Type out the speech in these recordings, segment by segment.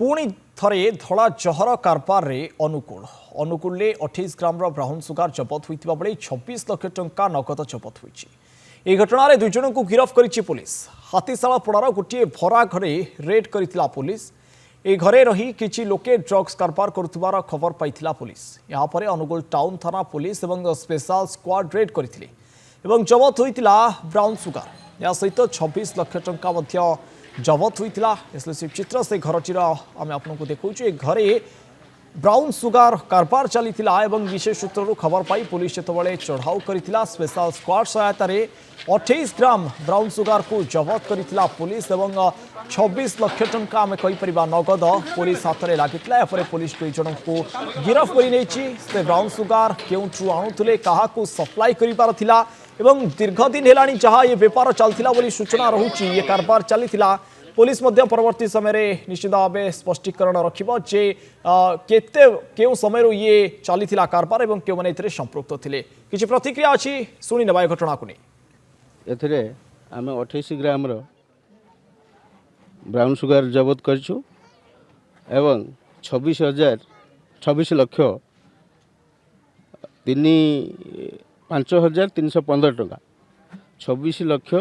पुणी थरे धला जहर कारबार रे अनुकूल 28 ग्राम ब्राउन सुगार जबत होता बेले 26 लाख टंका नगद जबत होती। यह घटना दुई जन को गिरफ करिछि पुलिस। हाथीशाला पड़ार गोटे भरा घरे रेड करिथिला पुलिस। ए घरे रही किछि लोके ड्रग्स कारबार करुथिबार खबर पाइथिला पुलिस। यहाँ पर अनुगुल टाउन थाना पुलिस एवं स्पेशल स्क्वाड रेड करथिले एवं जबत होइतिला ब्राउन सुगार। या सहित 26 लाख टंका मध्य जबत होइतिला। एक्सक्लूसिव चित्र से घरटीर आम आपको देखौछु। घरे ब्राउन सुगार कारबार चलीथिला एवं विशेष सूत्रु खबर पाई पुलिस जेतबेले चढ़ाऊ करिथिला स्पेशल स्क्वाड सहायता 28 ग्राम ब्राउन सुगार को जबत करिथिला पुलिस एवं 26 लाख टंका आम कहीपर नगद पुलिस हाथ में लगी। पुलिस दुई जन को गिरफ कर ब्राउन सुगार केउठू आणुले क्या सप्लाई कर एवं दीर्घ दिन है जहाँ ये बेपार चलता सूचना रहुची। ये कारबार चलीथिला पुलिस मध्य परवर्ती समय निश्चित भाव स्पष्टीकरण रखिबो जे केते केउ समय ये चलीथिला कारबार एवं केउ माने संपृक्त थिले। किछि प्रतिक्रिया अछि सुनि नेबा घटना को नहीं। एथिरे आमे 28 ग्राम रो ब्राउन सुगार जबत करछु एवं 26 लक्ष 5,315 टंका 26 लक्ष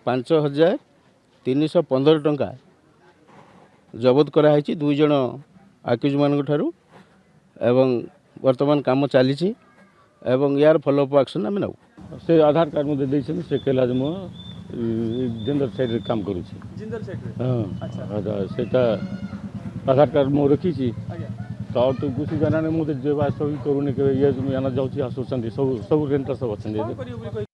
5,315 टंका जबत कराई दुई जन आक्यूज मान ठारू एवं वर्तमान काम चली एवं यार फॉलोअप एक्शन आम नौ से आधार कार्ड मते देछन से केला जे मो जिंदर साइड रे काम करू छी। जिंदर साइड रे हां सेटा आधार कार्ड मो रखी छी। तो कुछ जाना ने मते जेबा सब करूनी के ये याना जाउ छी आसोसन सब रेंटर सब अछन।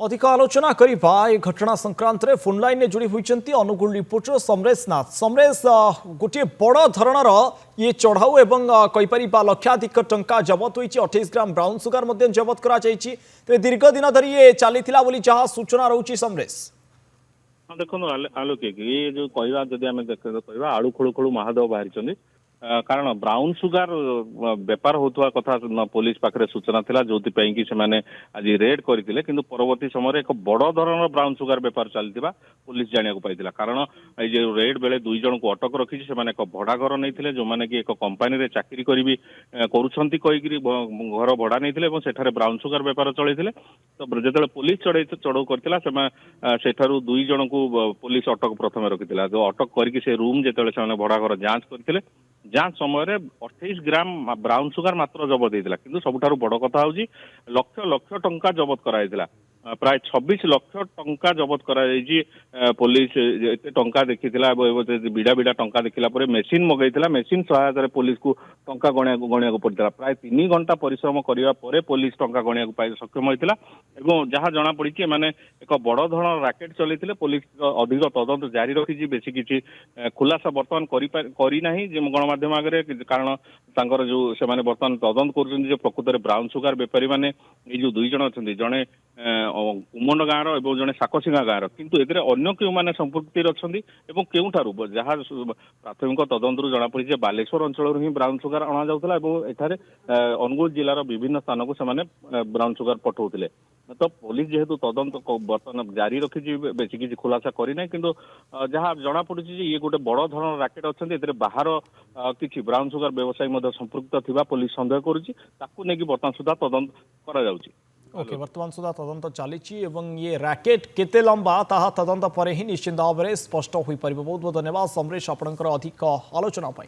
अधिक आलोचना करिबा ए घटना संक्रांत रे फोन लाइन ने जोड़ी होइचंती अनुगुल रिपोर्टर समरेश नाथ। समरेश, गोटे बड़ धरणर ये चढ़ाऊ एवं कहीपर लक्षाधिक टंका जबत होइछि। 28 ग्राम ब्राउन सुगार मध्य जबत करा जाइछि। तो दीर्घ दिन धरी ये चलीथिला बोली जहाँ सूचना रहउछि। समरेश देखो आलोक ये जो कहवा जदि आम कहवा आड़ू खोलू खोलू महादेव बाहरी कारण ब्राउन सुगार बेपार होता कथा पुलिस पाखे सूचना थिला जो कि से आज रेड करते कि परवर्ती समय एक बड़ धरण ब्राउन सुगार बेपार चलता पुलिस जाना पाई। कारण ये रेड बेले दुई जन को अटक रखी से एक भड़ा घर नहीं जो मैंने कि एक कंपानी रे चाकरी करी कहीकि घर भड़ा नहीं सेठारे ब्राउन सुगार बेपार चलते। तो जो पुलिस चढ़ऊ करता दुई जन को पुलिस अटक प्रथम रखी जो अटक करके रूम जो भड़ा घर जांच करते जांच समय 28 ग्राम ब्राउन सुगार मात्र जबत होता कि सबुठारु बड़ कथा हूँ लक्ष लक्ष टंका जबत कराइला। प्राय 26 लाख टंका जबत कराई पुलिस एते टंका देखी बिड़ा बिड़ा टंका देखला पर मेसीन मगैला। मेसीन सहायता पुलिस को टंका गणिया पड़ता। प्राय 3 घंटा परिश्रम करने पर पुलिस टंका गणिया पाई सक्षम होता। जहाँ जना पड़ी माने एक बड़ धरण राकेट चलते पुलिस अधिक तदंत जारी रखी बेसी किसी खुलासा बर्तमान करना गणमाध्यम आगे कारण जो से बर्तमान तदंत कर प्रकृत में ब्राउन सुगार बेपारी मैंने जो दुई जन अच्छा जड़े कुमंड गाँव जड़े साकसिंगा गाँव किंतु एगे अन्य क्यों मैंने संपृक्ति अच्छा केउठारू जहाँ प्राथमिक तदंतर जना पड़ी बालेश्वर अंचल ही ब्राउन सुगार अणा जाऊला एठारे अनुगुल जिलार विभिन्न स्थान को से ब्राउन सुगार पठाउले। तो पुलिस जेहेतु तदंत बर्तमान जारी रखी बेसी किसी खुलासा करना कि जहाँ जना पड़ी ये गोटे बड़ धरण राकेट अच्छा बाहर किसी ब्राउन सुगार व्यवसायी संपृक्त थिबा पुलिस संदेह करुच्ची बर्तमान सुधा तदंत करा ओके वर्तमान सुधा तदंत चली ये राकेट केते लंबा ताहा तदंत पर ही निश्चित भाव में स्पष्ट हो पार। बहुत बहुत धन्यवाद समरेश आपणकर अधिक आलोचना पाई।